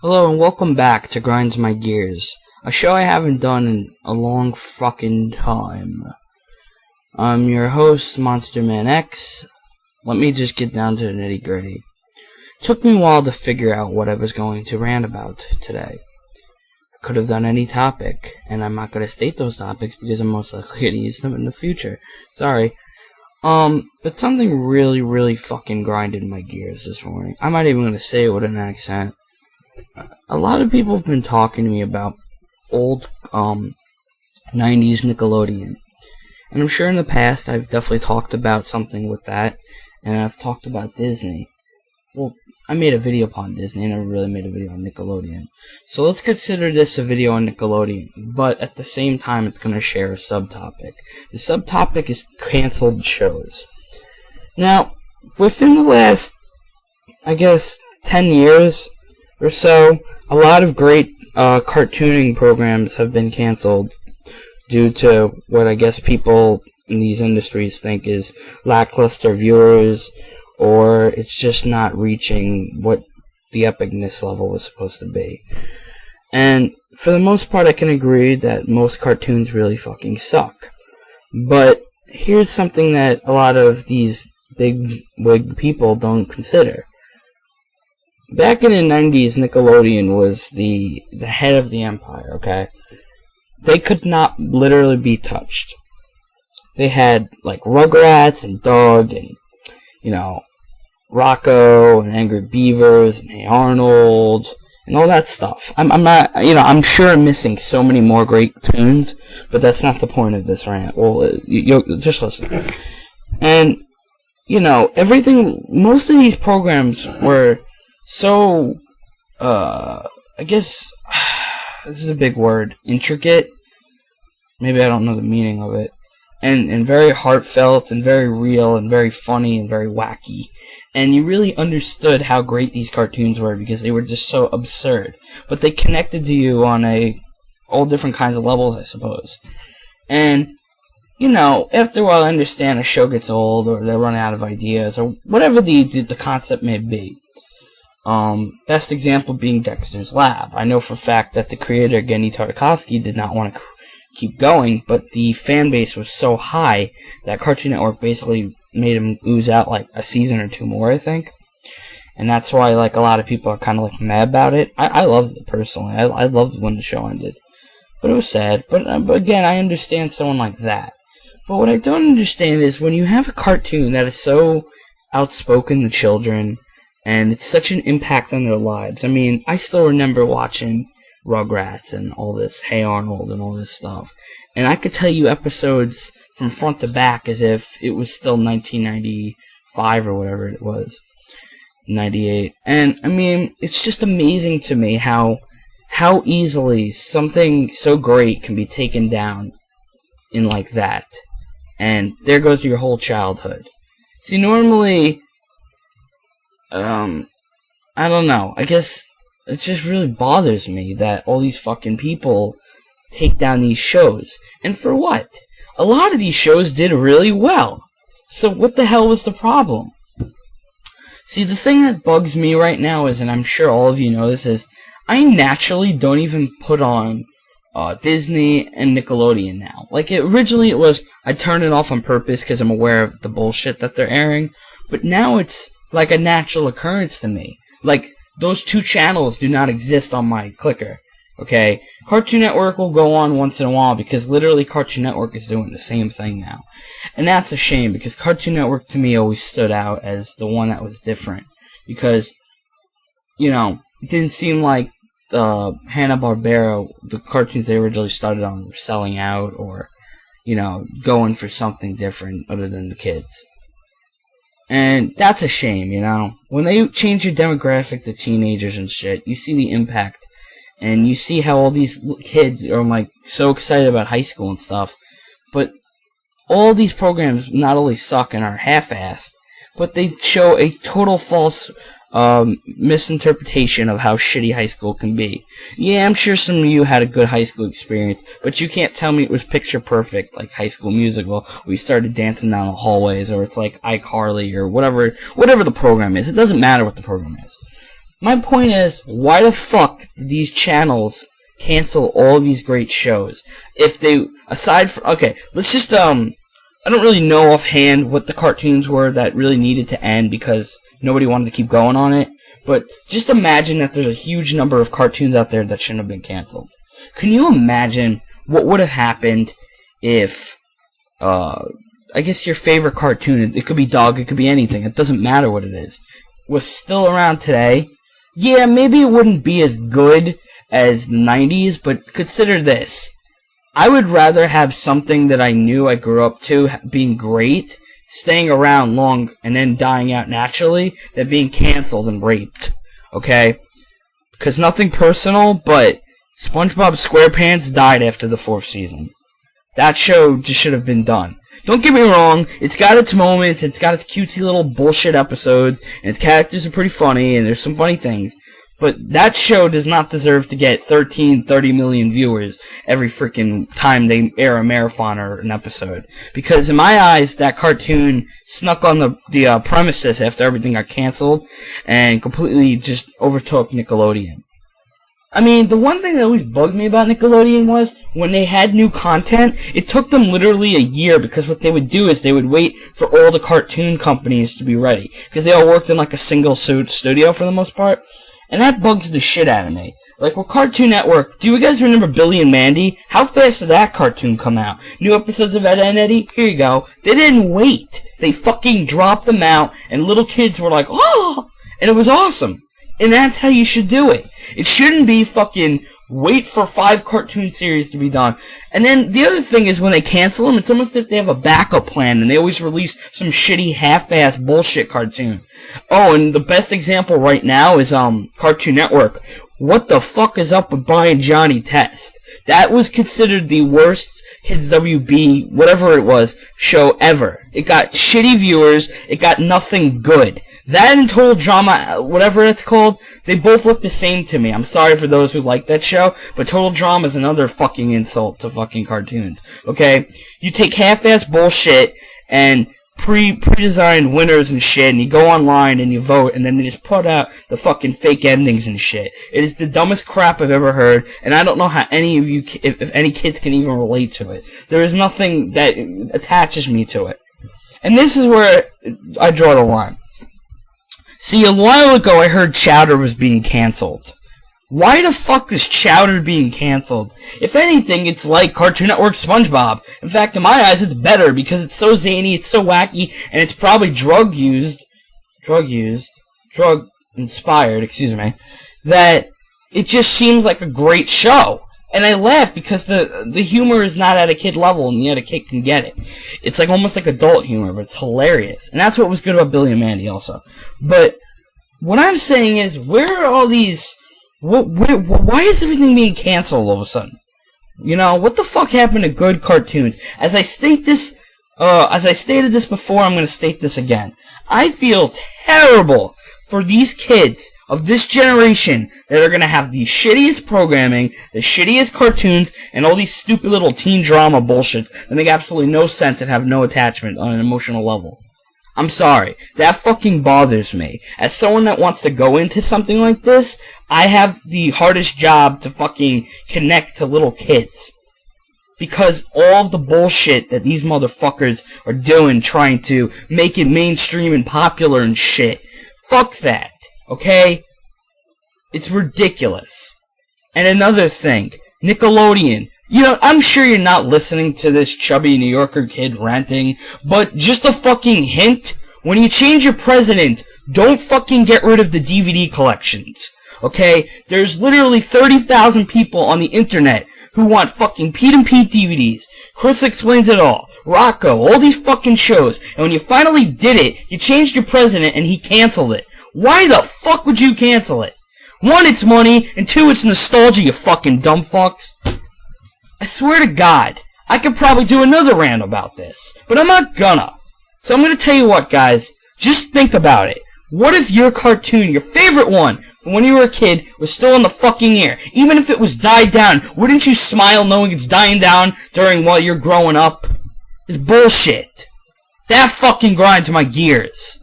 Hello and welcome back to Grinds My Gears, a show I haven't done in a long fucking time. I'm your host, Monster Man X. Let me just get down to the nitty gritty. Took me a while to figure out what I was going to rant about today. I could have done any topic, and I'm not going to state those topics because I'm most likely going to use them in the future. Sorry. But something really fucking grinded my gears this morning. I'm not even going to say it with an accent. A lot of people have been talking to me about old 90s Nickelodeon. And I'm sure in the past I've definitely talked about something with that. And I've talked about Disney. Well, I made a video upon Disney and I really made a video on Nickelodeon. So let's consider this a video on Nickelodeon. But at the same time it's going to share a subtopic. The subtopic is canceled shows. Now, within the last, 10 years or so, a lot of great cartooning programs have been canceled due to what I guess people in these industries think is lackluster viewers, or it's just not reaching what the epicness level was supposed to be. And for the most part, I can agree that most cartoons really fucking suck. But here's something that a lot of these big wig people don't consider. Back in the 90s, Nickelodeon was the head of the empire, okay? They could not literally be touched. They had, like, Rugrats and Doug and, Rocco and Angry Beavers and Hey Arnold and all that stuff. I'm sure I'm missing so many more great tunes, but that's not the point of this rant. Well, just listen. And, most of these programs were so, this is a big word, intricate. Maybe I don't know the meaning of it. And very heartfelt, and very real, and very funny, and very wacky. And you really understood how great these cartoons were because they were just so absurd. But they connected to you on all different kinds of levels, I suppose. And, after a while I understand a show gets old, or they run out of ideas, or whatever the concept may be. Best example being Dexter's Lab. I know for a fact that the creator, Genny Tartakovsky, did not want to keep going, but the fan base was so high that Cartoon Network basically made him ooze out like a season or two more, I think. And that's why a lot of people are kind of mad about it. I loved it personally. I loved when the show ended. But it was sad. But again, I understand someone like that. But what I don't understand is when you have a cartoon that is so outspoken to children, and it's such an impact on their lives. I mean, I still remember watching Rugrats and all this, Hey Arnold and all this stuff. And I could tell you episodes from front to back as if it was still 1995 or whatever it was. 98. And, I mean, it's just amazing to me how easily something so great can be taken down in like that. And there goes your whole childhood. See, normally, I don't know. I guess it just really bothers me that all these fucking people take down these shows. And for what? A lot of these shows did really well. So what the hell was the problem? See, the thing that bugs me right now is, and I'm sure all of you know this, is I naturally don't even put on Disney and Nickelodeon now. Originally it was, I turn it off on purpose because I'm aware of the bullshit that they're airing. But now it's like a natural occurrence to me. Those two channels do not exist on my clicker. Okay? Cartoon Network will go on once in a while because literally Cartoon Network is doing the same thing now. And that's a shame because Cartoon Network to me always stood out as the one that was different. Because, it didn't seem like Hanna-Barbera, the cartoons they originally started on, were selling out or, going for something different other than the kids. And that's a shame, When they change your demographic to teenagers and shit, you see the impact. And you see how all these kids are, so excited about high school and stuff. But all these programs not only suck and are half-assed, but they show a total false misinterpretation of how shitty high school can be. Yeah, I'm sure some of you had a good high school experience, but you can't tell me it was picture perfect like High School Musical, where you started dancing down the hallways, or it's like iCarly, or whatever the program is. It doesn't matter what the program is. My point is, why the fuck did these channels cancel all of these great shows? If they, aside from, okay, let's just, I don't really know offhand what the cartoons were that really needed to end because nobody wanted to keep going on it. But just imagine that there's a huge number of cartoons out there that shouldn't have been canceled. Can you imagine what would have happened if, I guess your favorite cartoon, it could be dog, it could be anything, it doesn't matter what it is, was still around today? Yeah, maybe it wouldn't be as good as the 90s, but consider this. I would rather have something that I knew I grew up to being great, staying around long, and then dying out naturally, than being canceled and raped. Okay? Because nothing personal, but SpongeBob SquarePants died after the 4th season. That show just should have been done. Don't get me wrong, it's got its moments, it's got its cutesy little bullshit episodes, and its characters are pretty funny, and there's some funny things. But that show does not deserve to get 30 million viewers every freaking time they air a marathon or an episode. Because in my eyes, that cartoon snuck on the premises after everything got canceled, and completely just overtook Nickelodeon. I mean, the one thing that always bugged me about Nickelodeon was, when they had new content, it took them literally a year, because what they would do is they would wait for all the cartoon companies to be ready. Because they all worked in like a single studio for the most part. And that bugs the shit out of me. Like, with Cartoon Network, do you guys remember Billy and Mandy? How fast did that cartoon come out? New episodes of Ed and Eddie? Here you go. They didn't wait. They fucking dropped them out, and little kids were like, oh! And it was awesome. And that's how you should do it. It shouldn't be fucking wait for 5 cartoon series to be done. And then the other thing is, when they cancel them, it's almost as if they have a backup plan, and they always release some shitty half-ass bullshit cartoon. Oh, and the best example right now is Cartoon Network. What the fuck is up with Brian Johnny Test? That was considered the worst Kids WB, whatever it was, show ever. It got shitty viewers, it got nothing good. That and Total Drama, whatever it's called, they both look the same to me. I'm sorry for those who like that show, but Total Drama is another fucking insult to fucking cartoons. Okay? You take half-ass bullshit and pre-designed winners and shit, and you go online and you vote, and then they just put out the fucking fake endings and shit. It is the dumbest crap I've ever heard, and I don't know how any of you, if any kids can even relate to it. There is nothing that attaches me to it. And this is where I draw the line. See, a while ago I heard Chowder was being cancelled. Why the fuck is Chowder being cancelled? If anything, it's like Cartoon Network SpongeBob. In fact, in my eyes, it's better because it's so zany, it's so wacky, and it's probably drug-inspired, excuse me, that it just seems like a great show. And I laugh because the humor is not at a kid level, and yet a kid can get it. It's like almost like adult humor, but it's hilarious. And that's what was good about Billy and Mandy also. But what I'm saying is, where are all these... why is everything being canceled all of a sudden? You know, what the fuck happened to good cartoons? As I stated this before, I'm going to state this again. I feel terrible for these kids of this generation that are going to have the shittiest programming, the shittiest cartoons, and all these stupid little teen drama bullshit that make absolutely no sense and have no attachment on an emotional level. I'm sorry. That fucking bothers me. As someone that wants to go into something like this, I have the hardest job to fucking connect to little kids. Because all of the bullshit that these motherfuckers are doing, trying to make it mainstream and popular and shit. Fuck that. Okay? It's ridiculous. And another thing, Nickelodeon. You know, I'm sure you're not listening to this chubby New Yorker kid ranting, but just a fucking hint, when you change your president, don't fucking get rid of the DVD collections. Okay? There's literally 30,000 people on the internet who want fucking Pete and Pete DVDs. Chris Explains It All. Rocco. All these fucking shows. And when you finally did it, you changed your president and he canceled it. Why the fuck would you cancel it? 1, it's money, and 2, it's nostalgia, you fucking dumb fucks. I swear to God, I could probably do another rant about this, but I'm not gonna. So I'm gonna tell you what, guys, just think about it. What if your cartoon, your favorite one, from when you were a kid, was still in the fucking air? Even if it was died down, wouldn't you smile knowing it's dying down while you're growing up? It's bullshit. That fucking grinds my gears.